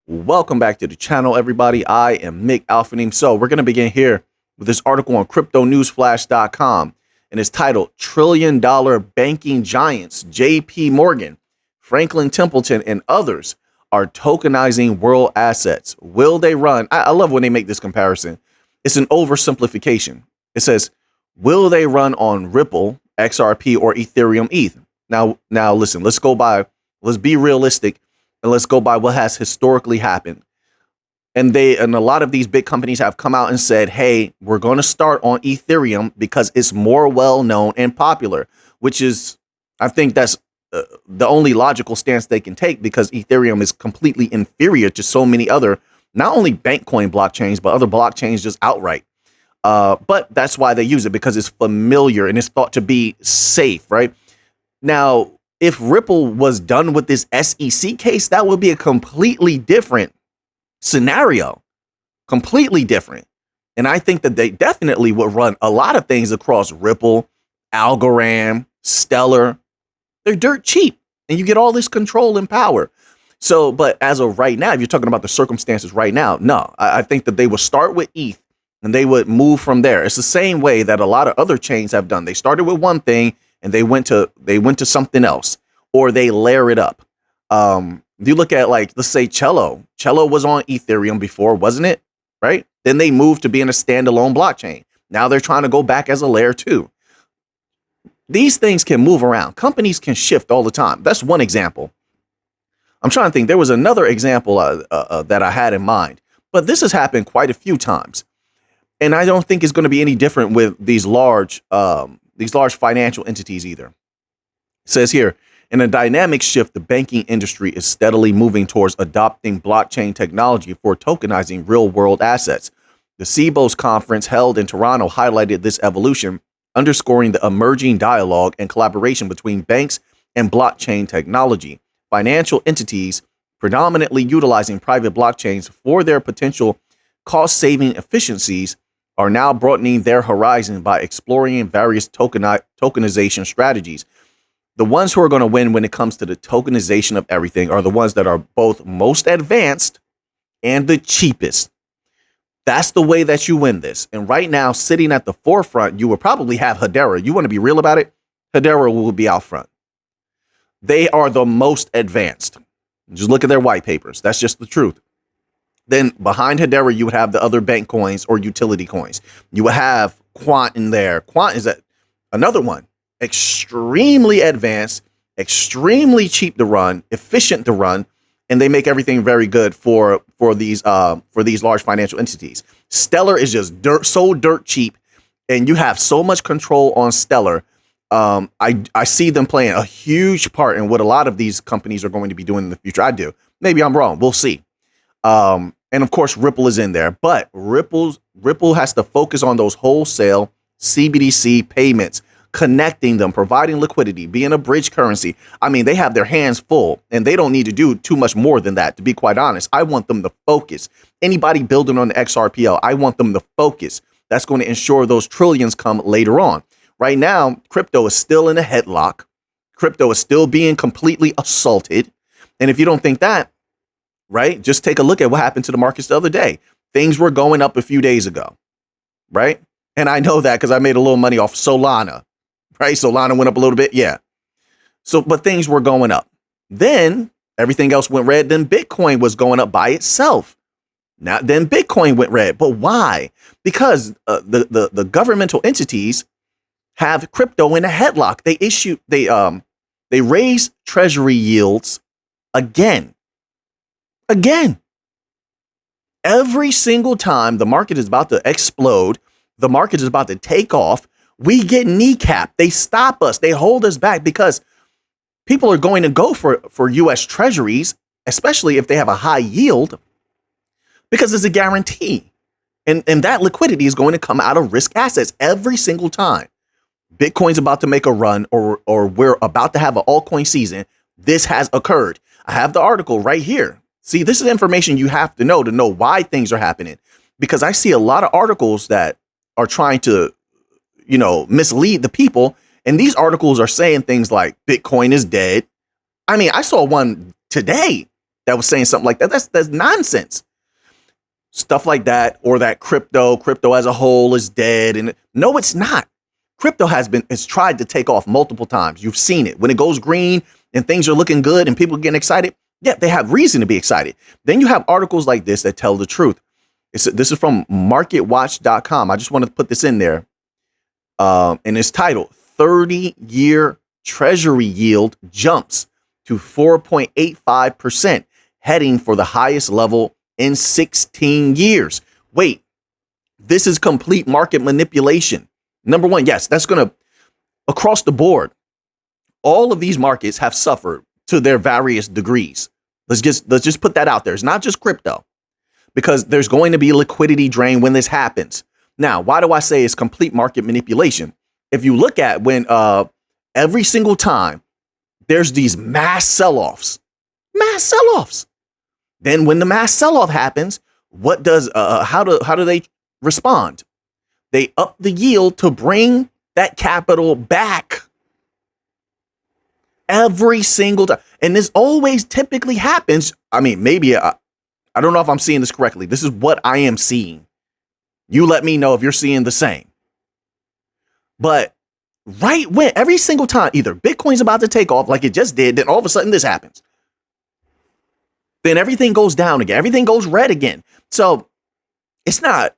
Welcome back to the channel, everybody. I am Mick Alphanim. So we're going to begin here with this article on cryptonewsflash.com, and it's titled Trillion Dollar Banking Giants JP Morgan, Franklin Templeton, and others are tokenizing world assets. Will they run? I love when they make this comparison. It's an oversimplification. It says, will they run on Ripple, XRP, or Ethereum ETH? Now listen, let's be realistic. And let's go by what has historically happened. And a lot of these big companies have come out and said, hey, we're going to start on Ethereum because it's more well-known and popular, which is, I think that's the only logical stance they can take, because Ethereum is completely inferior to so many other, not only Bankcoin blockchains, but other blockchains just outright. But that's why they use it, because it's familiar and it's thought to be safe, right? Now, if Ripple was done with this SEC case, that would be a completely different scenario, completely different. And I think that they definitely would run a lot of things across Ripple, Algorand, Stellar. They're dirt cheap and you get all this control and power. So, but as of right now, if you're talking about the circumstances right now, no, I think that they would start with ETH and they would move from there. It's the same way that a lot of other chains have done. They started with one thing and they went to something else, or they layer it up. You look at, like, let's say Cello. Cello was on Ethereum before, wasn't it? Right? Then they moved to being a standalone blockchain. Now they're trying to go back as a layer 2. These things can move around. Companies can shift all the time. That's one example. I'm trying to think. There was another example that I had in mind, but this has happened quite a few times, and I don't think it's going to be any different with these large financial entities either. It says here, in a dynamic shift, the banking industry is steadily moving towards adopting blockchain technology for tokenizing real-world assets. The CBOS conference held in Toronto highlighted this evolution, underscoring the emerging dialogue and collaboration between banks and blockchain technology. Financial entities, predominantly utilizing private blockchains for their potential cost-saving efficiencies, are now broadening their horizon by exploring various tokenization strategies. The ones who are going to win when it comes to the tokenization of everything are the ones that are both most advanced and the cheapest. That's the way that you win this. And right now, sitting at the forefront, you will probably have Hedera. You want to be real about it? Hedera will be out front. They are the most advanced. Just look at their white papers. That's just the truth. Then behind Hedera, you would have the other bank coins or utility coins. You would have Quant in there. Quant is another one. Extremely advanced, extremely cheap to run, efficient to run, and they make everything very good for these large financial entities. Stellar is just so dirt cheap, and you have so much control on Stellar. I see them playing a huge part in what a lot of these companies are going to be doing in the future. I do. Maybe I'm wrong. We'll see. And of course, Ripple is in there, but Ripple has to focus on those wholesale CBDC payments, connecting them, providing liquidity, being a bridge currency. I mean, they have their hands full and they don't need to do too much more than that. To be quite honest, I want them to focus. Anybody building on the XRPL, I want them to focus. That's going to ensure those trillions come later on. Right now, crypto is still in a headlock. Crypto is still being completely assaulted. And if you don't think that, right, just take a look at what happened to the markets the other day. Things were going up a few days ago, right? And I know that because I made a little money off Solana, right? Solana went up a little bit. Yeah. So, but things were going up. Then everything else went red. Then Bitcoin was going up by itself. Now, then Bitcoin went red. But why? Because the governmental entities have crypto in a headlock. They raise treasury yields again. Every single time the market is about to explode, the market is about to take off, we get kneecapped. They stop us. They hold us back because people are going to go for U.S. treasuries, especially if they have a high yield, because it's a guarantee. And that liquidity is going to come out of risk assets every single time. Bitcoin's about to make a run, or we're about to have an altcoin season. This has occurred. I have the article right here. See, this is information you have to know why things are happening, because I see a lot of articles that are trying to, mislead the people. And these articles are saying things like Bitcoin is dead. I mean, I saw one today that was saying something like that. That's nonsense. Stuff like that, or that crypto as a whole is dead. And no, it's not. Crypto has tried to take off multiple times. You've seen it. When it goes green and things are looking good and people are getting excited, yeah, they have reason to be excited. Then you have articles like this that tell the truth. This is from marketwatch.com. I just wanted to put this in there. And it's titled 30-year Treasury yield jumps to 4.85%, heading for the highest level in 16 years. Wait, this is complete market manipulation. Number one, yes, that's going to, across the board, all of these markets have suffered to their various degrees. Let's just put that out there. It's not just crypto, because there's going to be liquidity drain when this happens. Now, why do I say it's complete market manipulation? If you look at when every single time there's these mass sell-offs, then when the mass sell-off happens, what does how do they respond? They up the yield to bring that capital back every single time. And this always typically happens. I mean, maybe I don't know if I'm seeing this correctly. This is what I am seeing. You let me know if you're seeing the same. But right when every single time either Bitcoin's about to take off like it just did, then all of a sudden this happens. Then everything goes down again. Everything goes red again. So it's not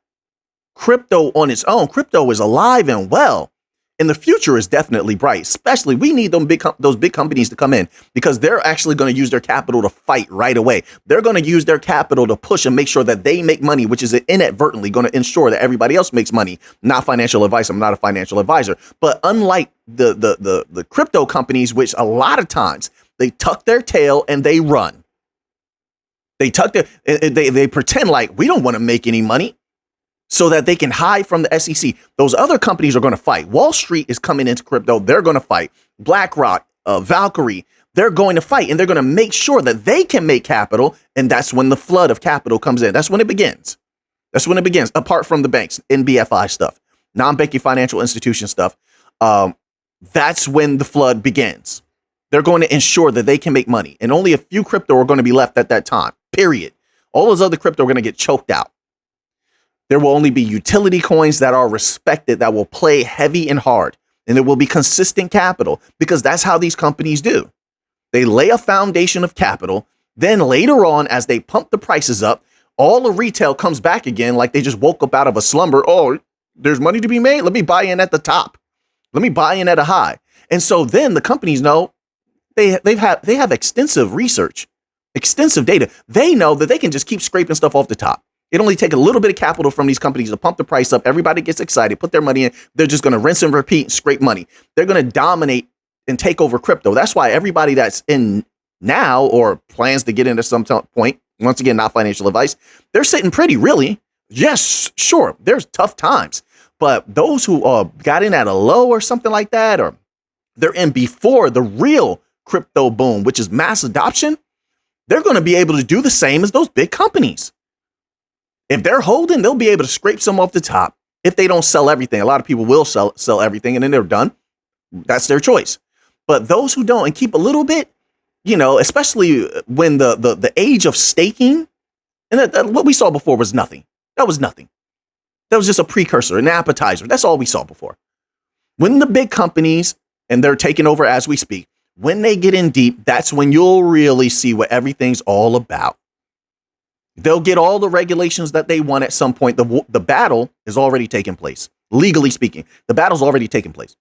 crypto on its own. Crypto is alive and well. And the future is definitely bright. Especially we need those big companies to come in, because they're actually going to use their capital to fight right away. They're going to use their capital to push and make sure that they make money, which is inadvertently going to ensure that everybody else makes money. Not financial advice. I'm not a financial advisor. But unlike the crypto companies, which a lot of times they tuck their tail and they run. They pretend like we don't want to make any money, so that they can hide from the SEC. Those other companies are going to fight. Wall Street is coming into crypto. They're going to fight. BlackRock, Valkyrie, they're going to fight, and they're going to make sure that they can make capital. And that's when the flood of capital comes in. That's when it begins. Apart from the banks, NBFI stuff, non-banking financial institution stuff. That's when the flood begins. They're going to ensure that they can make money. And only a few crypto are going to be left at that time, period. All those other crypto are going to get choked out. There will only be utility coins that are respected, that will play heavy and hard, and there will be consistent capital, because that's how these companies do. They lay a foundation of capital. Then later on, as they pump the prices up, all the retail comes back again, like they just woke up out of a slumber. Oh, there's money to be made. Let me buy in at the top. Let me buy in at a high. And so then the companies know they have extensive research, extensive data. They know that they can just keep scraping stuff off the top. It only take a little bit of capital from these companies to pump the price up. Everybody gets excited, put their money in. They're just going to rinse and repeat and scrape money. They're going to dominate and take over crypto. That's why everybody that's in now or plans to get into some point, once again, not financial advice, they're sitting pretty, really. Yes, sure, there's tough times. But those who got in at a low or something like that, or they're in before the real crypto boom, which is mass adoption, they're going to be able to do the same as those big companies. If they're holding, they'll be able to scrape some off the top. If they don't sell everything, a lot of people will sell everything and then they're done. That's their choice. But those who don't and keep a little bit, especially when the age of staking, and that what we saw before was nothing. That was nothing. That was just a precursor, an appetizer. That's all we saw before. When the big companies, and they're taking over as we speak, when they get in deep, that's when you'll really see what everything's all about. They'll get all the regulations that they want at some point. The battle is already taking place. Legally speaking, the battle's already taken place.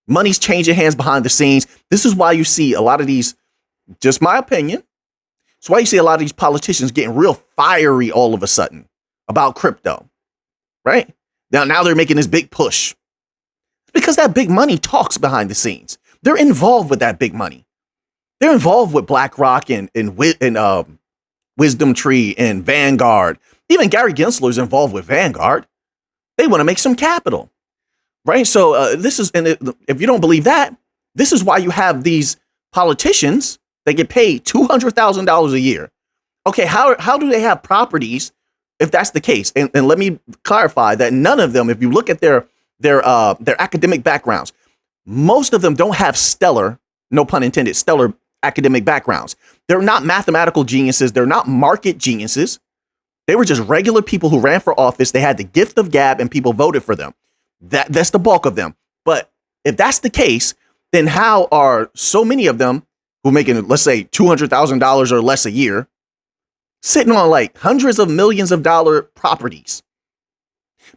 Money's changing hands behind the scenes. This is why you see a lot of these, just my opinion, it's why you see a lot of these politicians getting real fiery all of a sudden about crypto, right? Now they're making this big push. It's because that big money talks behind the scenes. They're involved with that big money. They're involved with BlackRock and Wisdom Tree and Vanguard. Even Gary Gensler's involved with Vanguard. They want to make some capital, right? So this is, and if you don't believe that, this is why you have these politicians that get paid $200,000 a year. Okay, how do they have properties if that's the case? And let me clarify that none of them, if you look at their academic backgrounds, most of them don't have stellar, no pun intended, stellar academic backgrounds. They're not mathematical geniuses. They're not market geniuses. They were just regular people who ran for office. They had the gift of gab and people voted for them. That's the bulk of them. But if that's the case, then how are so many of them who making, let's say, $200,000 or less a year, sitting on like hundreds of millions of dollar properties?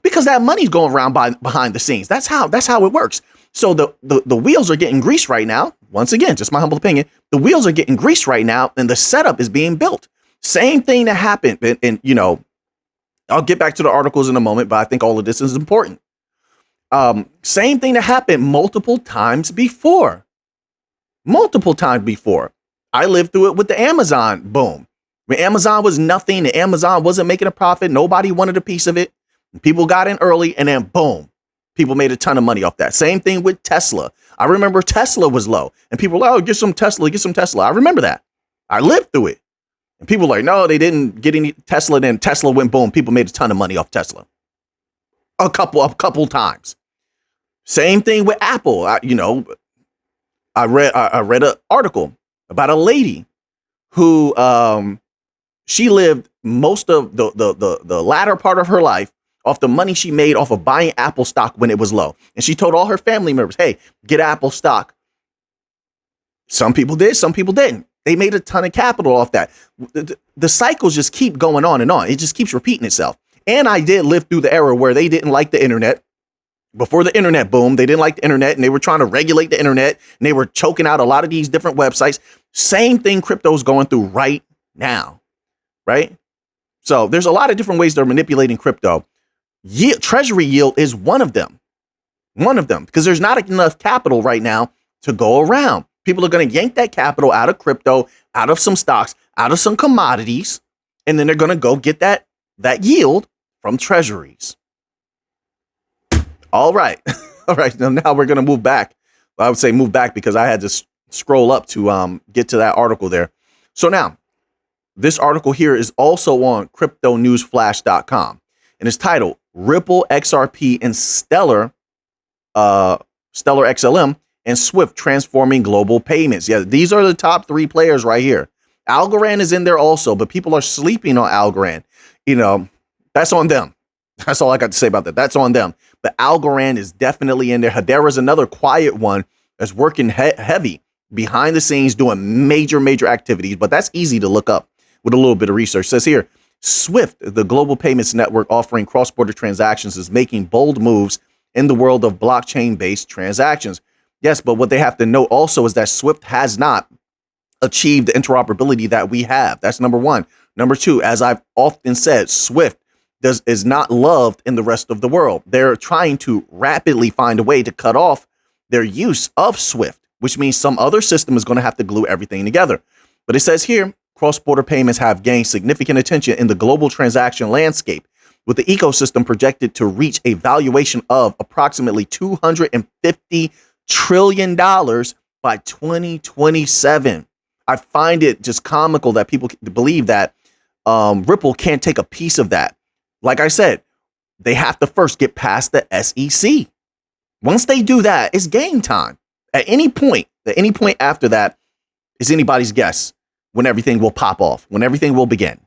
Because that money's going around behind the scenes. That's how it works. So the wheels are getting greased right now. Once again, just my humble opinion, the wheels are getting greased right now, and the setup is being built. Same thing that happened, and you know, I'll get back to the articles in a moment, but I think all of this is important. Same thing that happened multiple times before. I lived through it with the Amazon boom. When Amazon was nothing and Amazon wasn't making a profit, nobody wanted a piece of it. People got in early, and then boom, people made a ton of money off that. Same thing with Tesla. I remember Tesla was low, and people were like, oh, get some Tesla. I remember that. I lived through it. And people were like, no, they didn't get any Tesla. And then Tesla went boom. People made a ton of money off Tesla. A couple times. Same thing with Apple. I read an article about a lady who she lived most of the latter part of her life off the money she made off of buying Apple stock when it was low. And she told all her family members, hey, get Apple stock. Some people did, some people didn't. They made a ton of capital off that. The cycles just keep going on and on. It just keeps repeating itself. And I did live through the era where they didn't like the internet. Before the internet boom, they didn't like the internet, and they were trying to regulate the internet, and they were choking out a lot of these different websites. Same thing crypto's going through right now, right? So there's a lot of different ways they're manipulating crypto. Treasury yield is one of them, because there's not enough capital right now to go around. People are going to yank that capital out of crypto, out of some stocks, out of some commodities, and then they're going to go get that yield from treasuries. All right. All right. Now we're going to move back. I would say move back because I had to scroll up to get to that article there. So now this article here is also on cryptonewsflash.com, and it's titled Ripple, XRP, and Stellar XLM and Swift transforming global payments. Yeah, these are the top three players right here. Algorand is in there also, but people are sleeping on Algorand. You know, that's on them. That's all I got to say about that. That's on them. But Algorand is definitely in there. Hedera is another quiet one that's working heavy behind the scenes, doing major activities. But that's easy to look up with a little bit of research. It says here, Swift, the global payments network offering cross-border transactions, is making bold moves in the world of blockchain-based transactions. Yes, but what they have to note also is that Swift has not achieved the interoperability that we have. That's number one. Number two, as I've often said, Swift is not loved in the rest of the world. They're trying to rapidly find a way to cut off their use of Swift, which means some other system is going to have to glue everything together. But it says here, cross-border payments have gained significant attention in the global transaction landscape, with the ecosystem projected to reach a valuation of approximately $250 trillion by 2027. I find it just comical that people believe that Ripple can't take a piece of that. Like I said, they have to first get past the SEC. Once they do that, it's game time. At any point after that is anybody's guess when everything will pop off, when everything will begin.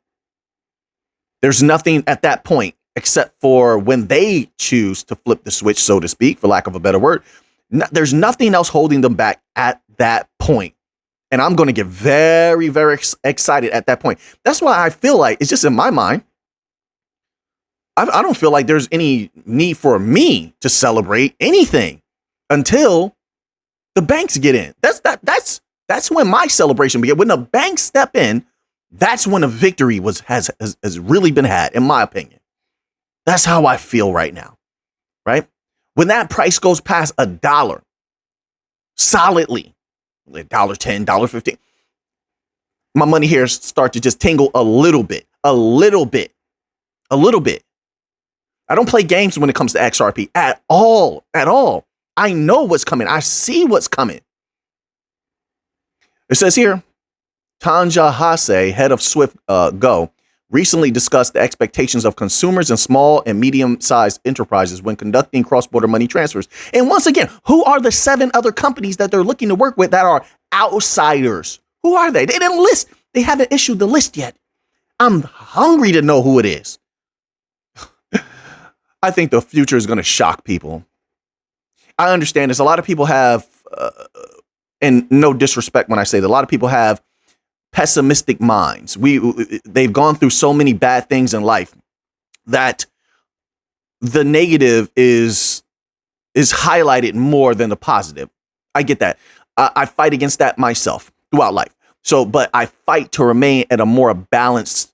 There's nothing at that point except for when they choose to flip the switch, so to speak, for lack of a better word. There's nothing else holding them back at that point. And I'm going to get very excited at that point. That's why I feel like it's just in my mind. I don't feel like there's any need for me to celebrate anything until the banks get in. That's when my celebration begins. When the banks step in, that's when a victory has really been had, in my opinion. That's how I feel right now, right? When that price goes past $1 solidly, $1.10, $1.15, my money here start to just tingle a little bit. I don't play games when it comes to XRP at all. I know what's coming. I see what's coming. It says here, Tanja Hase, head of Swift Go, recently discussed the expectations of consumers and small and medium-sized enterprises when conducting cross-border money transfers. And once again, who are the 7 other companies that they're looking to work with that are outsiders Who are they? They didn't list. They haven't issued the list yet. I'm hungry to know who it is. I think the future is going to shock people. I understand this. A lot of people have, and no disrespect when I say that, a lot of people have pessimistic minds. They've gone through so many bad things in life that the negative is highlighted more than the positive. I get that. I fight against that myself throughout life. So, but I fight to remain at a more balanced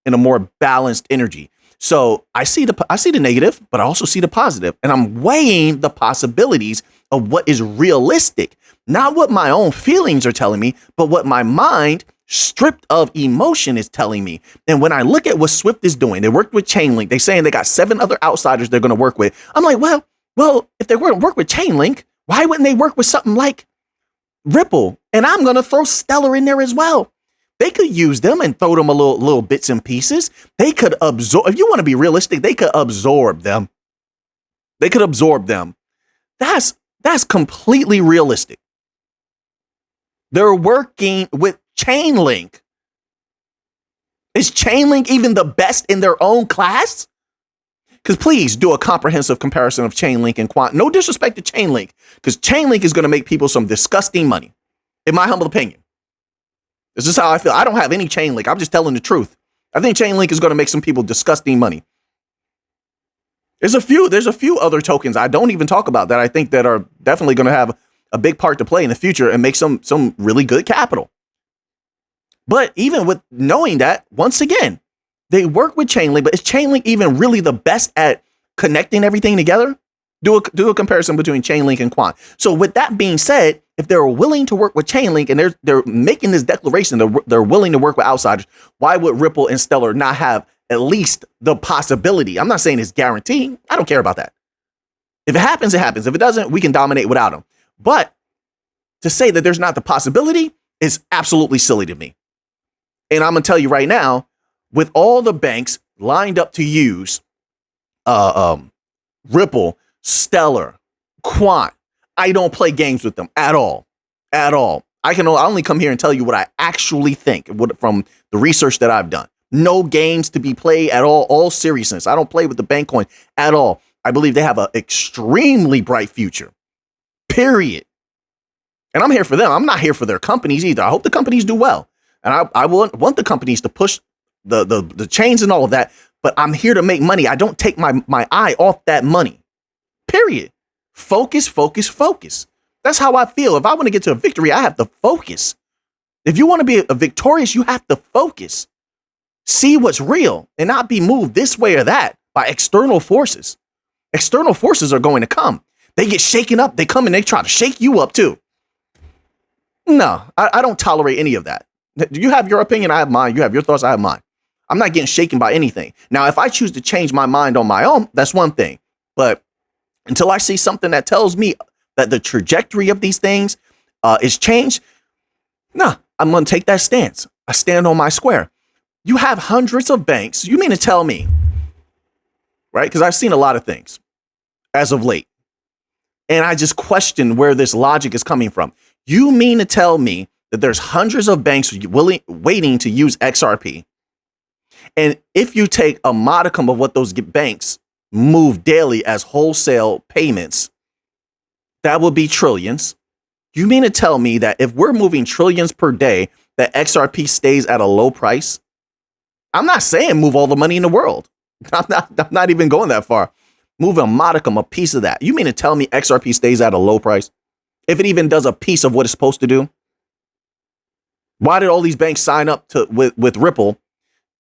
energy. So I see the negative, but I also see the positive, and I'm weighing the possibilities of what is realistic, not what my own feelings are telling me, but what my mind, stripped of emotion, is telling me. And when I look at what Swift is doing, they worked with Chainlink. They're saying they got 7 other outsiders they're going to work with. I'm like, well, if they were to work with Chainlink, why wouldn't they work with something like Ripple? And I'm going to throw Stellar in there as well. They could use them and throw them a little bits and pieces. They could absorb. If you want to be realistic, they could absorb them. They could absorb them. That's completely realistic. They're working with Chainlink. Is Chainlink even the best in their own class? Because please do a comprehensive comparison of Chainlink and Quant. No disrespect to Chainlink, because Chainlink is going to make people some disgusting money, in my humble opinion. This is how I feel. I don't have any Chainlink. I'm just telling the truth. I think Chainlink is going to make some people disgusting money. There's a few other tokens I don't even talk about that I think that are definitely going to have a big part to play in the future and make some really good capital. But even with knowing that, once again, they work with Chainlink, but is Chainlink even really the best at connecting everything together? Do a comparison between Chainlink and Quant. So with that being said, if they're willing to work with Chainlink and they're making this declaration, they're willing to work with outsiders, why would Ripple and Stellar not have at least the possibility? I'm not saying it's guaranteed. I don't care about that. If it happens, it happens. If it doesn't, we can dominate without them. But to say that there's not the possibility is absolutely silly to me. And I'm going to tell you right now, with all the banks lined up to use Ripple, Stellar, Quant, I don't play games with them at all. At all. I only come here and tell you what I actually think from the research that I've done. No games to be played at all seriousness. I don't play with the bank coin at all. I believe they have an extremely bright future. Period. And I'm here for them. I'm not here for their companies either. I hope the companies do well. And I want the companies to push the chains and all of that. But I'm here to make money. I don't take my eye off that money. Period. Focus, focus, focus. That's how I feel. If I want to get to a victory, I have to focus. If you want to be a victorious, you have to focus. See what's real and not be moved this way or that by external forces. External forces are going to come. They get shaken up. They come and they try to shake you up too. No, I don't tolerate any of that. You have your opinion, I have mine. You have your thoughts, I have mine. I'm not getting shaken by anything. Now, if I choose to change my mind on my own, that's one thing. But until I see something that tells me that the trajectory of these things is changed, no, I'm going to take that stance. I stand on my square. You have hundreds of banks. You mean to tell me, right? Because I've seen a lot of things as of late. And I just question where this logic is coming from. You mean to tell me that there's hundreds of banks waiting to use XRP? And if you take a modicum of what those banks move daily as wholesale payments, that would be trillions. You mean to tell me that if we're moving trillions per day, that XRP stays at a low price? I'm not saying move all the money in the world. I'm not even going that far. Move a modicum, a piece of that. You mean to tell me XRP stays at a low price? If it even does a piece of what it's supposed to do? Why did all these banks sign up with Ripple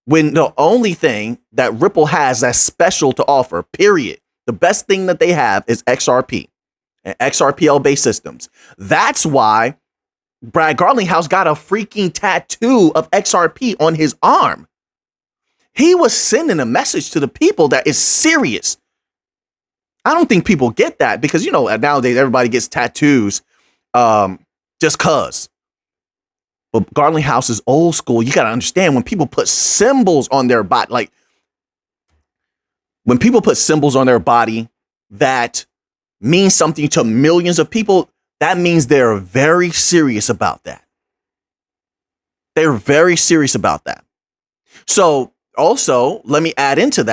when the only thing that Ripple has that's special to offer, period, the best thing that they have is XRP and XRPL-based systems? That's why Brad Garlinghouse got a freaking tattoo of XRP on his arm. He was sending a message to the people that is serious. I don't think people get that because, nowadays everybody gets tattoos just cause. But Garlinghouse is old school. You got to understand when people put symbols on their body, like when people put symbols on their body that mean something to millions of people, that means they're very serious about that. They're very serious about that. So also, let me add into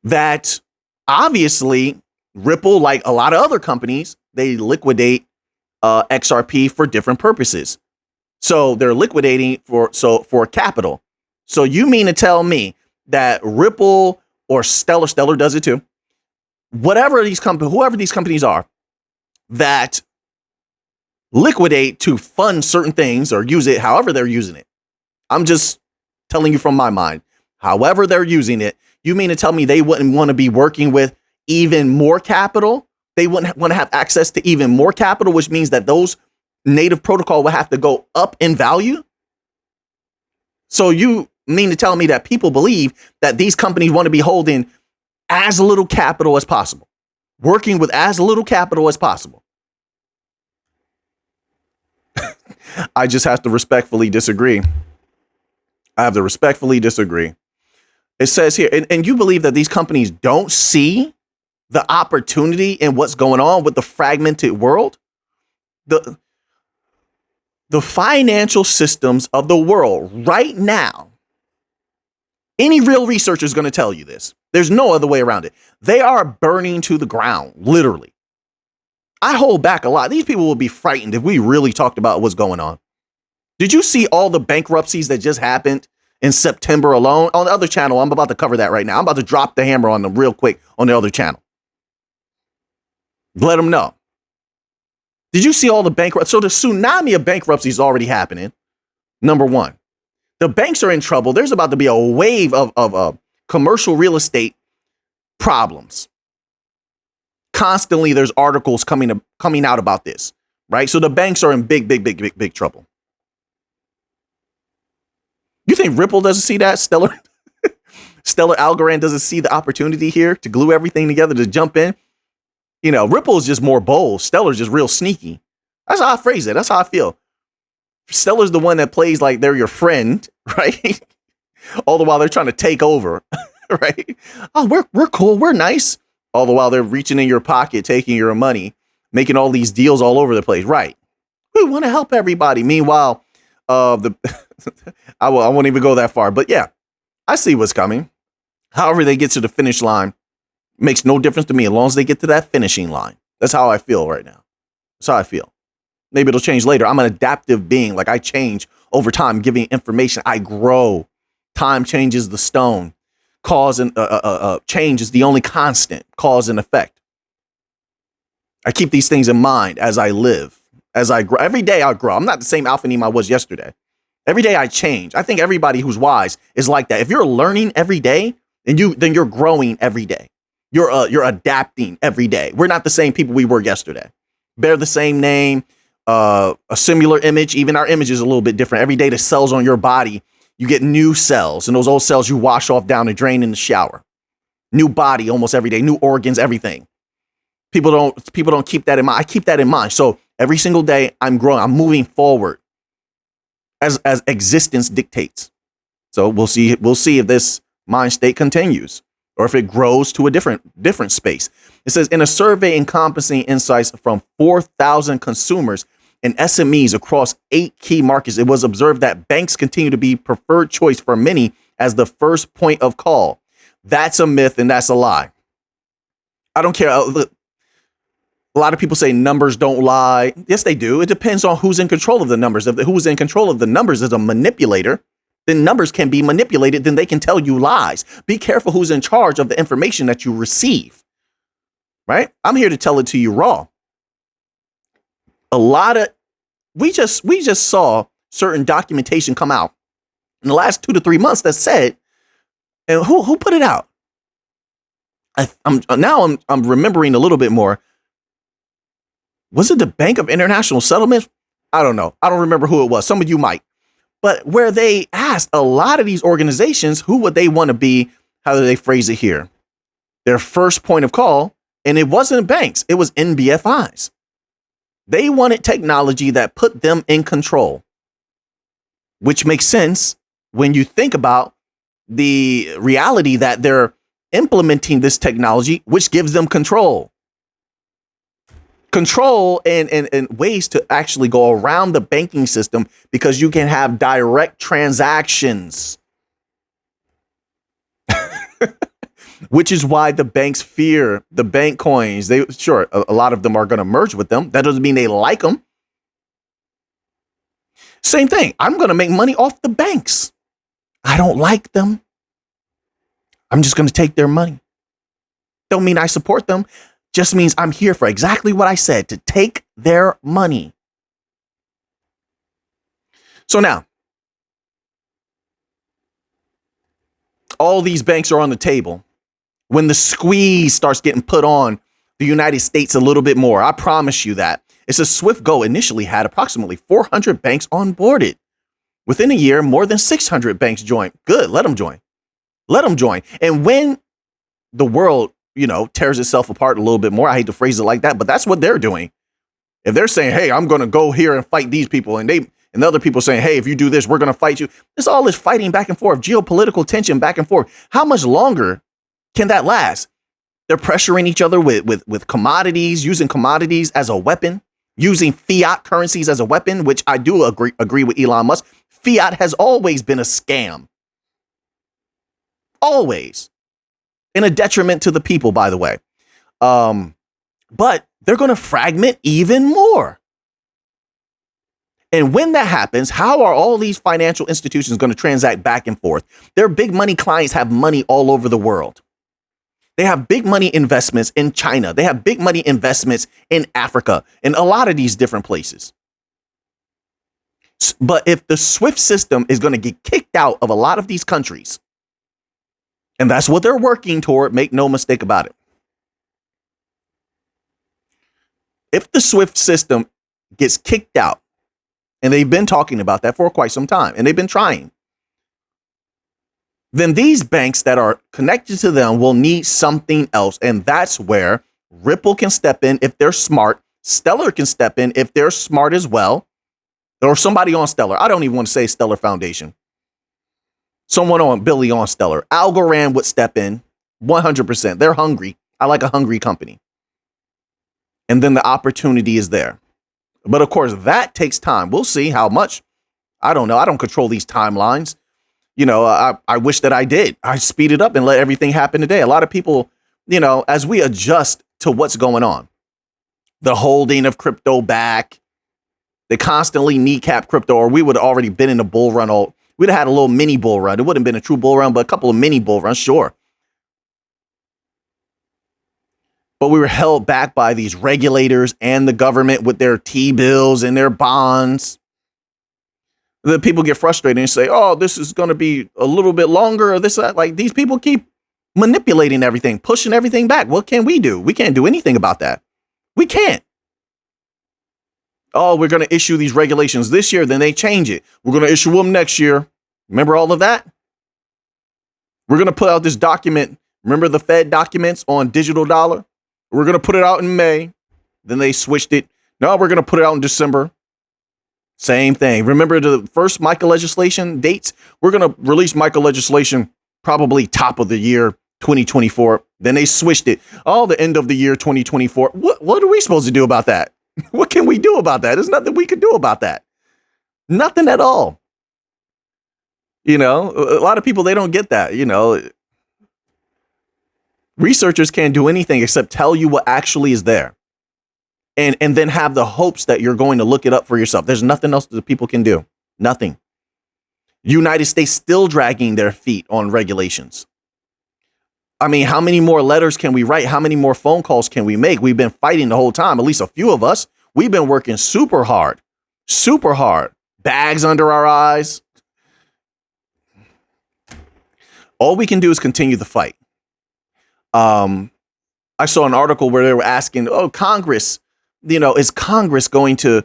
that obviously Ripple, like a lot of other companies, they liquidate XRP for different purposes. So they're liquidating for capital. So you mean to tell me that Ripple or Stellar does it too, whoever these companies are that liquidate to fund certain things or use it however they're using it. I'm just telling you from my mind, however they're using it, you mean to tell me they wouldn't want to be working with even more capital? They wouldn't want to have access to even more capital, which means that those native protocol will have to go up in value. So you mean to tell me that people believe that these companies want to be holding as little capital as possible, working with as little capital as possible? I just have to respectfully disagree. I have to respectfully disagree. It says here, and you believe that these companies don't see the opportunity in what's going on with the fragmented world? The financial systems of the world right now, any real researcher is going to tell you this. There's no other way around it. They are burning to the ground, literally. I hold back a lot. These people will be frightened if we really talked about what's going on. Did you see all the bankruptcies that just happened in September alone? On the other channel, I'm about to cover that right now. I'm about to drop the hammer on them real quick on the other channel. Let them know. Did you see all the bankruptcies? So the tsunami of bankruptcy is already happening. Number one, the banks are in trouble. There's about to be a wave of commercial real estate problems. Constantly, there's articles coming out about this, right? So the banks are in big trouble. You think Ripple doesn't see that? Stellar Algorand doesn't see the opportunity here to glue everything together, to jump in? You know, Ripple is just more bold. Stellar's just real sneaky. That's how I phrase it. That's how I feel. Stellar's the one that plays like they're your friend, right? All the while they're trying to take over, right? Oh, we're cool. We're nice. All the while they're reaching in your pocket, taking your money, making all these deals all over the place. Right. We want to help everybody. Meanwhile, I won't even go that far. But yeah, I see what's coming. However they get to the finish line makes no difference to me as long as they get to that finishing line. That's how I feel right now. That's how I feel. Maybe it'll change later. I'm an adaptive being. Like I change over time, giving information. I grow. Time changes the stone. Cause and change is the only constant. Cause and effect. I keep these things in mind as I live, as I grow. Every day I grow. I'm not the same alpha I was yesterday. Every day I change. I think everybody who's wise is like that. If you're learning every day, then you're growing every day. You're adapting every day. We're not the same people we were yesterday. Bear the same name, a similar image. Even our image is a little bit different. Every day the cells on your body, you get new cells, and those old cells you wash off down and drain in the shower. New body almost every day, new organs, everything. People don't keep that in mind. I keep that in mind. So every single day I'm growing. I'm moving forward as existence dictates. So we'll see if this mind state continues or if it grows to a different space. It says in a survey encompassing insights from 4,000 consumers and SMEs across 8 key markets, it was observed that banks continue to be preferred choice for many as the first point of call. That's a myth and that's a lie. I don't care. Look, a lot of people say numbers don't lie. Yes, they do. It depends on who's in control of the numbers. If who's in control of the numbers is a manipulator, then numbers can be manipulated. Then they can tell you lies. Be careful who's in charge of the information that you receive. Right? I'm here to tell it to you raw. We just saw certain documentation come out in the last 2 to 3 months that said, and who put it out? I'm remembering a little bit more. Was it the Bank of International Settlements? I don't know. I don't remember who it was. Some of you might. But where they asked a lot of these organizations, who would they want to be? How do they phrase it here? Their first point of call. And it wasn't banks. It was NBFIs. They wanted technology that put them in control, which makes sense when you think about the reality that they're implementing this technology, which gives them control. control and ways to actually go around the banking system because you can have direct transactions. Which is why the banks fear the bank coins. A lot of them are going to merge with them. That doesn't mean they like them. Same thing. I'm going to make money off the banks. I don't like them. I'm just going to take their money. Don't mean I support them. Just means I'm here for exactly what I said, to take their money. So now, all these banks are on the table. When the squeeze starts getting put on the United States a little bit more, I promise you that. It's a swift go. Initially had approximately 400 banks onboarded. Within a year, more than 600 banks joined. Good. Let them join. Let them join. And when the world, tears itself apart a little bit more, I hate to phrase it like that, but that's what they're doing. If they're saying, hey, I'm going to go here and fight these people, and the other people saying, hey, if you do this, we're going to fight you. It's all this fighting back and forth, geopolitical tension back and forth. How much longer can that last? They're pressuring each other with commodities, using commodities as a weapon, using fiat currencies as a weapon, which I do agree with Elon Musk. Fiat has always been a scam. Always. And a detriment to the people, by the way. But they're going to fragment even more. And when that happens, how are all these financial institutions going to transact back and forth? Their big money clients have money all over the world. They have big money investments in China. They have big money investments in Africa and a lot of these different places. But if the SWIFT system is going to get kicked out of a lot of these countries, and that's what they're working toward, make no mistake about it. If the SWIFT system gets kicked out, and they've been talking about that for quite some time, and they've been trying, then these banks that are connected to them will need something else. And that's where Ripple can step in if they're smart. Stellar can step in if they're smart as well. Or somebody on Stellar. I don't even want to say Stellar Foundation. Someone on Billy on Stellar. Algorand would step in 100%. They're hungry. I like a hungry company. And then the opportunity is there. But of course, that takes time. We'll see how much. I don't know. I don't control these timelines. I wish that I did. I speed it up and let everything happen today. A lot of people, as we adjust to what's going on, the holding of crypto back, they constantly kneecap crypto, or we would have already been in a bull run. We'd have had a little mini bull run. It wouldn't have been a true bull run, but a couple of mini bull runs, sure. But we were held back by these regulators and the government with their T-bills and their bonds. The people get frustrated and say, oh, this is going to be a little bit longer, or this, like these people keep manipulating everything, pushing everything back. What can we do? We can't do anything about that. We can't. Oh, we're going to issue these regulations this year, then they change it. We're going to issue them next year. Remember all of that? We're going to put out this document. Remember the Fed documents on digital dollar? We're going to put it out in May. Then they switched it. No, we're going to put it out in December. Same thing. Remember the first MiCA legislation dates? We're going to release MiCA legislation probably top of the year 2024. Then they switched it. Oh, the end of the year 2024. What are we supposed to do about that? What can we do about that? There's nothing we can do about that. Nothing at all. A lot of people, they don't get that. Researchers can't do anything except tell you what actually is there. And then have the hopes that you're going to look it up for yourself. There's nothing else that people can do. Nothing. United States still dragging their feet on regulations. I mean, how many more letters can we write? How many more phone calls can we make? We've been fighting the whole time. At least a few of us. We've been working super hard. Super hard. Bags under our eyes. All we can do is continue the fight. I saw an article where they were asking, Congress, is Congress going to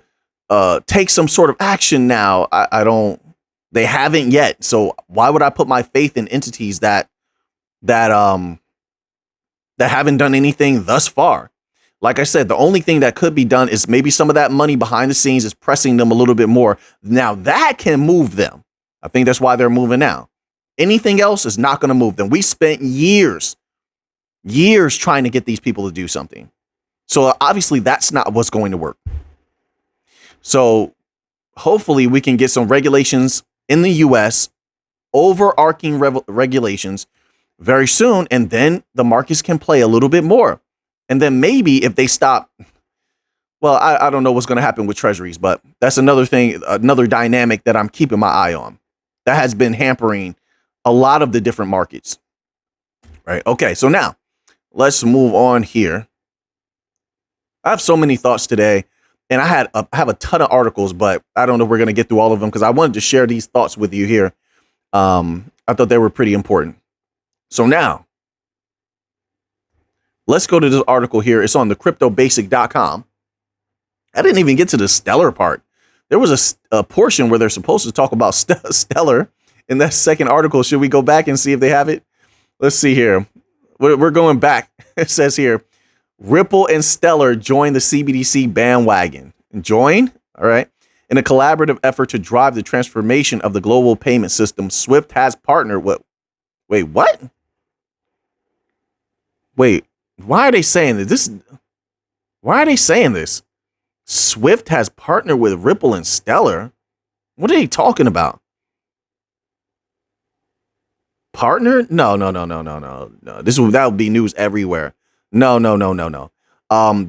take some sort of action now? They haven't yet. So why would I put my faith in entities that haven't done anything thus far? Like I said, the only thing that could be done is maybe some of that money behind the scenes is pressing them a little bit more. Now that can move them. I think that's why they're moving now. Anything else is not going to move them. We spent years trying to get these people to do something. So obviously that's not what's going to work. So hopefully we can get some regulations in the US, overarching regulations very soon, and then the markets can play a little bit more. And then maybe if they stop, well, I don't know what's going to happen with treasuries, but that's another thing, another dynamic that I'm keeping my eye on. That has been hampering a lot of the different markets. Right. Okay. So now let's move on here. I have so many thoughts today, and I have a ton of articles, but I don't know if we're going to get through all of them because I wanted to share these thoughts with you here. I thought they were pretty important. So now let's go to this article here. It's on the cryptobasic.com. I didn't even get to the Stellar part. There was a portion where they're supposed to talk about Stellar in that second article. Should we go back and see if they have it? Let's see here. We're going back. It says here, Ripple and Stellar join the CBDC bandwagon. Join, all right. In a collaborative effort to drive the transformation of the global payment system, Swift has partnered with. Wait, what? Wait, why are they saying this? Why are they saying this? Swift has partnered with Ripple and Stellar. What are they talking about? Partner? No. That would be news everywhere. No.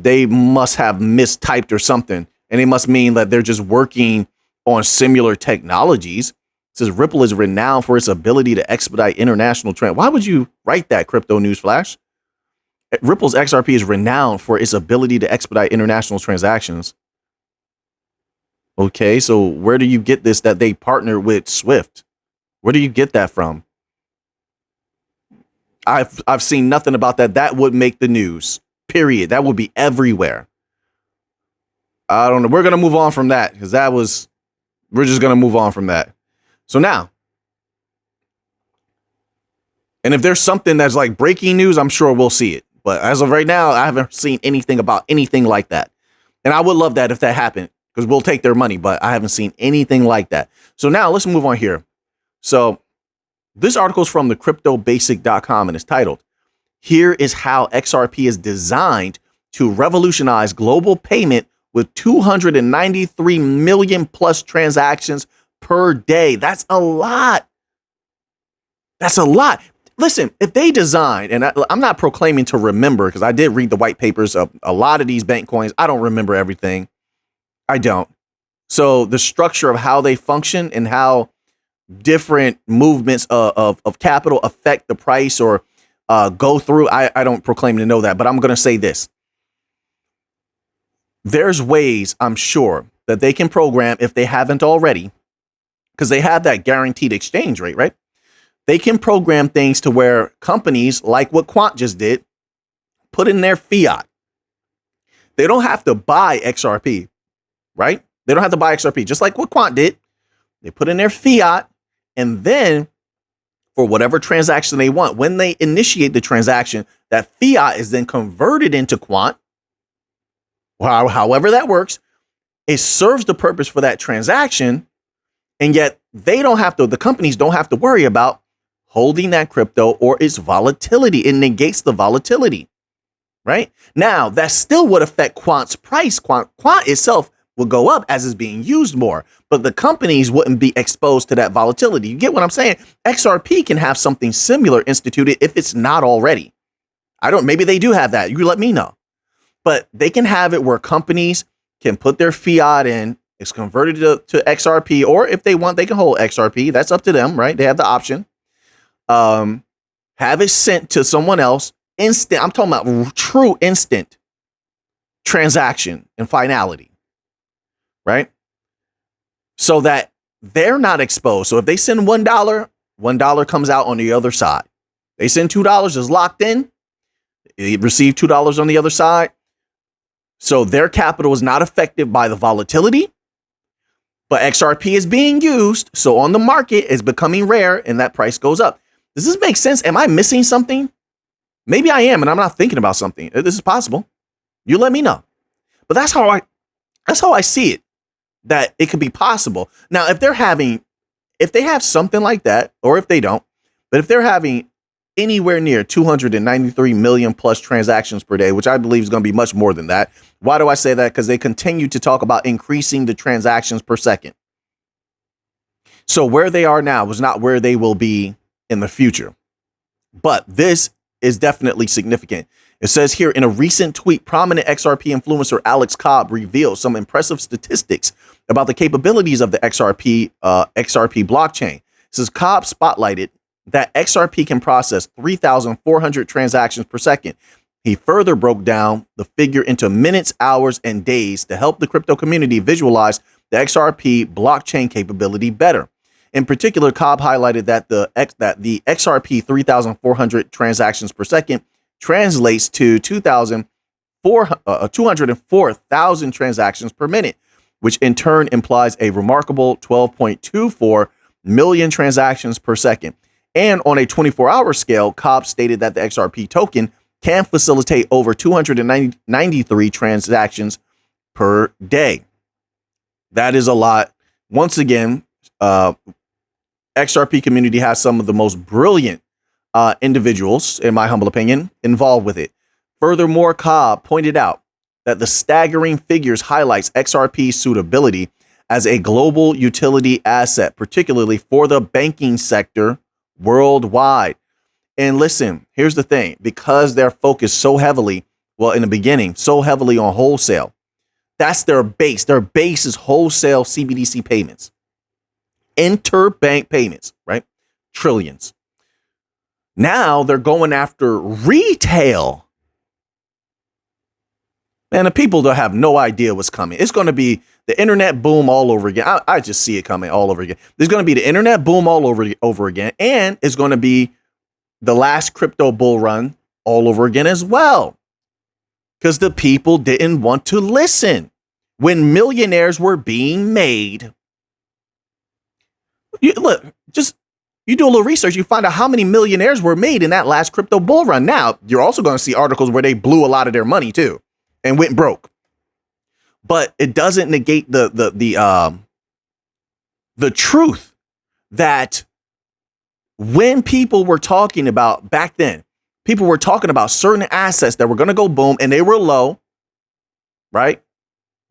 They must have mistyped or something, and it must mean that they're just working on similar technologies. It says Ripple is renowned for its ability to expedite international trade. Why would you write that, Crypto News Flash? Ripple's XRP is renowned for its ability to expedite international transactions. Okay, so where do you get this that they partner with Swift? Where do you get that from? I've seen nothing about that. That would make the news. Period. That would be everywhere. I don't know. We're going to move on from that because we're just going to move on from that. So now, and if there's something that's like breaking news, I'm sure we'll see it. But as of right now, I haven't seen anything about anything like that. And I would love that if that happened because we'll take their money, but I haven't seen anything like that. So now let's move on here. So this article is from the cryptobasic.com and it's titled, Here is How XRP is Designed to Revolutionize Global Payment with 293 million plus transactions per day. That's a lot. That's a lot. Listen, if they designed, and I'm not proclaiming to remember because I did read the white papers of a lot of these bank coins. I don't remember everything. I don't. So the structure of how they function and how different movements of capital affect the price or go through, I don't proclaim to know that, but I'm going to say this. There's ways, I'm sure, that they can program if they haven't already, because they have that guaranteed exchange rate, right? They can program things to where companies, like what Quant just did, put in their fiat. They don't have to buy XRP, right? They don't have to buy XRP, just like what Quant did. They put in their fiat, and then for whatever transaction they want, when they initiate the transaction, that fiat is then converted into Quant. However that works, it serves the purpose for that transaction, and yet they don't have to, the companies don't have to worry about holding that crypto or its volatility. It negates the volatility, right? Now, that still would affect Quant's price. Quant itself will go up as it's being used more, but the companies wouldn't be exposed to that volatility. You get what I'm saying? XRP can have something similar instituted if it's not already. Maybe they do have that. You let me know. But they can have it where companies can put their fiat in, it's converted to XRP, or if they want, they can hold XRP. That's up to them, right? They have the option. Have it sent to someone else. Instant. I'm talking about true instant transaction and finality, right? So that they're not exposed. So if they send $1 comes out on the other side. They send $2 is locked in. They receive $2 on the other side. So their capital is not affected by the volatility, but XRP is being used. So on the market is becoming rare and that price goes up. Does this make sense? Am I missing something? Maybe I am, and I'm not thinking about something. This is possible. You let me know. But that's how I see it, that it could be possible. Now, if they have something like that, or if they don't, but if they're having anywhere near 293 million plus transactions per day, which I believe is going to be much more than that. Why do I say that? Because they continue to talk about increasing the transactions per second. So where they are now is not where they will be in the future. But this is definitely significant. It says here, in a recent tweet, prominent XRP influencer Alex Cobb revealed some impressive statistics about the capabilities of the XRP blockchain. It says Cobb spotlighted that XRP can process 3,400 transactions per second. He further broke down the figure into minutes, hours, and days to help the crypto community visualize the XRP blockchain capability better. In particular, Cobb highlighted that the XRP 3,400 transactions per second translates to 204,000 transactions per minute, which in turn implies a remarkable 12.24 million transactions per second. And on a 24-hour scale, Cobb stated that the XRP token can facilitate over 293 transactions per day. That is a lot. Once again, XRP community has some of the most brilliant individuals, in my humble opinion, involved with it. Furthermore, Cobb pointed out that the staggering figures highlights XRP's suitability as a global utility asset, particularly for the banking sector worldwide. And listen, here's the thing, because they're focused so heavily, well, in the beginning, so heavily on wholesale, that's their base. Their base is wholesale CBDC payments, interbank payments, right? Trillions. Now they're going after retail. Man, the people don't have no idea what's coming. It's going to be the internet boom all over again. I just see it coming all over again. There's going to be the internet boom all over again. And it's going to be the last crypto bull run all over again as well. Because the people didn't want to listen when millionaires were being made. You do a little research, you find out how many millionaires were made in that last crypto bull run. Now, you're also going to see articles where they blew a lot of their money too and went broke. But it doesn't negate the truth that when people were talking about back then, people were talking about certain assets that were going to go boom, and they were low, right?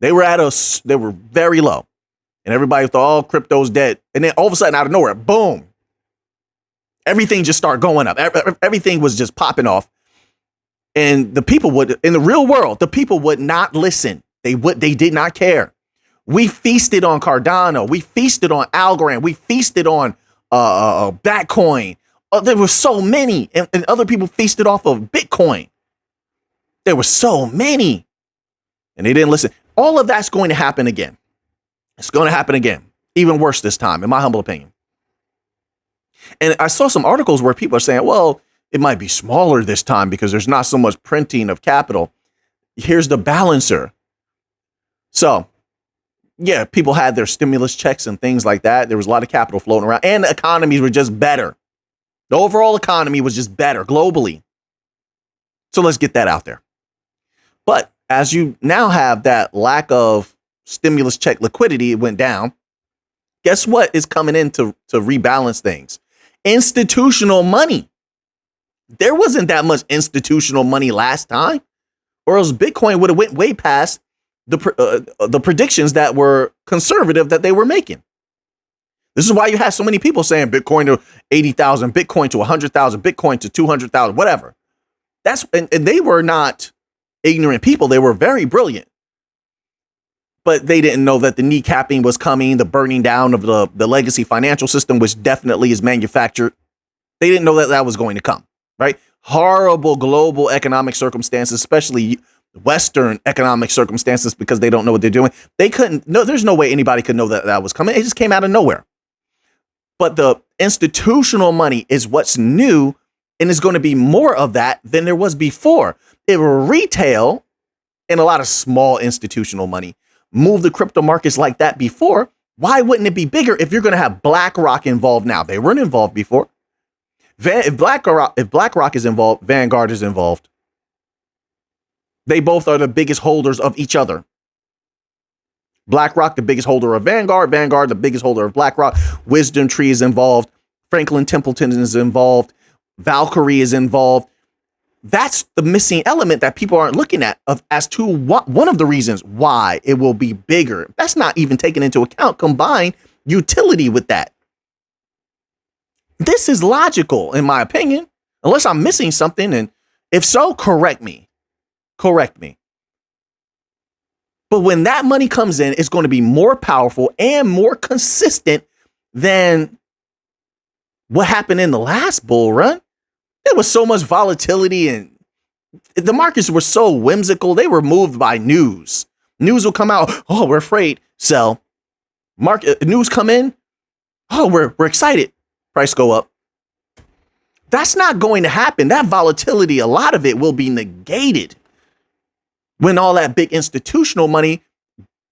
They were very low, and everybody thought, oh, crypto's dead. And then all of a sudden, out of nowhere, boom, everything just started going up. Everything was just popping off. And the people would, in the real world, the people would not listen. They did not care. We feasted on Cardano. We feasted on Algorand. We feasted on Bitcoin. There were so many, and other people feasted off of Bitcoin. There were so many, and they didn't listen. All of that's going to happen again. It's going to happen again, even worse this time, in my humble opinion. And I saw some articles where people are saying, well, it might be smaller this time because there's not so much printing of capital. Here's the balancer. So, yeah, people had their stimulus checks and things like that. There was a lot of capital floating around, and the economies were just better. The overall economy was just better globally. So let's get that out there. But as you now have that lack of stimulus check liquidity, it went down. Guess what is coming in to rebalance things? Institutional money. There wasn't that much institutional money last time, or else Bitcoin would have went way past the predictions that were conservative that they were making. This is why you have so many people saying Bitcoin to 80,000, Bitcoin to 100,000, Bitcoin to 200,000, whatever. And they were not ignorant people. They were very brilliant. But they didn't know that the kneecapping was coming, the burning down of the legacy financial system, which definitely is manufactured. They didn't know that that was going to come, right? Horrible global economic circumstances, especially Western economic circumstances, because they don't know what they're doing. There's no way anybody could know that that was coming. It just came out of nowhere. But the institutional money is what's new, and is going to be more of that than there was before. If retail and a lot of small institutional money move the crypto markets like that before, why wouldn't it be bigger if you're going to have BlackRock involved now? They weren't involved before. If BlackRock is involved, Vanguard is involved. They both are the biggest holders of each other. BlackRock, the biggest holder of Vanguard. Vanguard, the biggest holder of BlackRock. Wisdom Tree is involved. Franklin Templeton is involved. Valkyrie is involved. That's the missing element that people aren't looking at as to what one of the reasons why it will be bigger. That's not even taken into account combined utility with that. This is logical, in my opinion, unless I'm missing something. And if so, correct me. Correct me. But when that money comes in, it's going to be more powerful and more consistent than what happened in the last bull run. There was so much volatility and the markets were so whimsical. They were moved by news. News will come out. Oh, we're afraid. Sell. Market news come in. Oh, we're excited. Price go up. That's not going to happen. That volatility, a lot of it will be negated when all that big institutional money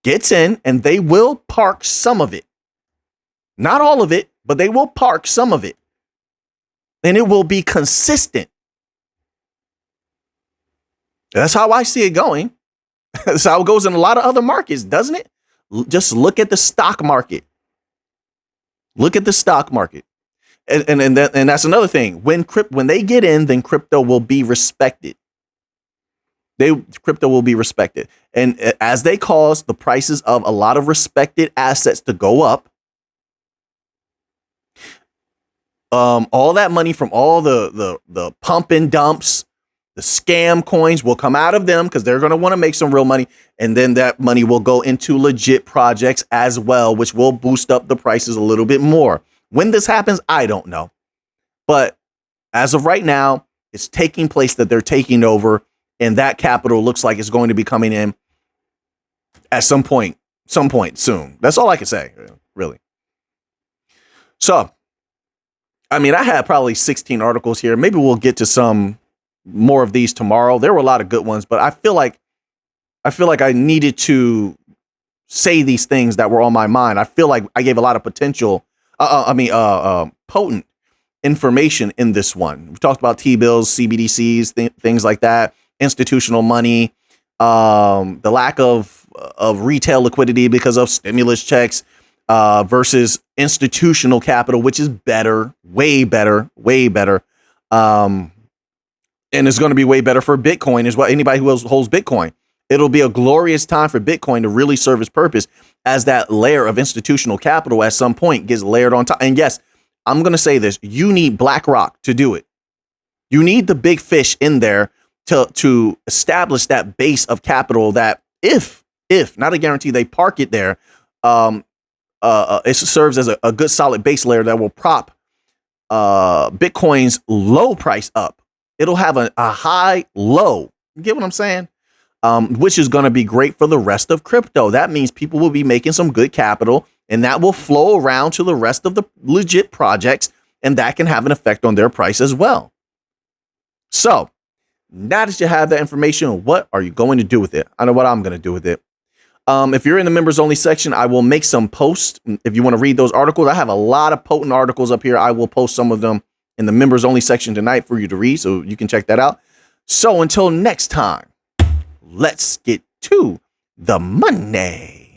gets in, and they will park some of it. Not all of it, but they will park some of it. And it will be consistent. That's how I see it going. That's how it goes in a lot of other markets, doesn't it? Just look at the stock market. Look at the stock market. And that's another thing. When they get in, then crypto will be respected. Crypto will be respected. And as they cause the prices of a lot of respected assets to go up, all that money from all the pump and dumps, the scam coins will come out of them because they're going to want to make some real money. And then that money will go into legit projects as well, which will boost up the prices a little bit more. When this happens, I don't know. But as of right now, it's taking place that they're taking over. And that capital looks like it's going to be coming in at some point soon. That's all I can say, really. So, I mean, I had probably 16 articles here. Maybe we'll get to some more of these tomorrow. There were a lot of good ones, but I feel like I needed to say these things that were on my mind. I feel like I gave a lot of potent information in this one. We talked about T-bills, CBDCs, things like that, institutional money, the lack of retail liquidity because of stimulus checks, versus institutional capital, which is better, way better. And it's going to be way better for Bitcoin as well. Anybody who holds Bitcoin, it'll be a glorious time for Bitcoin to really serve its purpose as that layer of institutional capital at some point gets layered on top. And yes, I'm going to say this. You need BlackRock to do it. You need the big fish in there to establish that base of capital that if not a guarantee, they park it there, it serves as a good solid base layer that will prop Bitcoin's low price up. It'll have a high low. You get what I'm saying? Which is going to be great for the rest of crypto. That means people will be making some good capital, and that will flow around to the rest of the legit projects, and that can have an effect on their price as well. So now that you have that information, what are you going to do with it? I know what I'm going to do with it. If you're in the members only section, I will make some posts. If you want to read those articles, I have a lot of potent articles up here. I will post some of them in the members only section tonight for you to read, so you can check that out. So until next time, let's get to the money.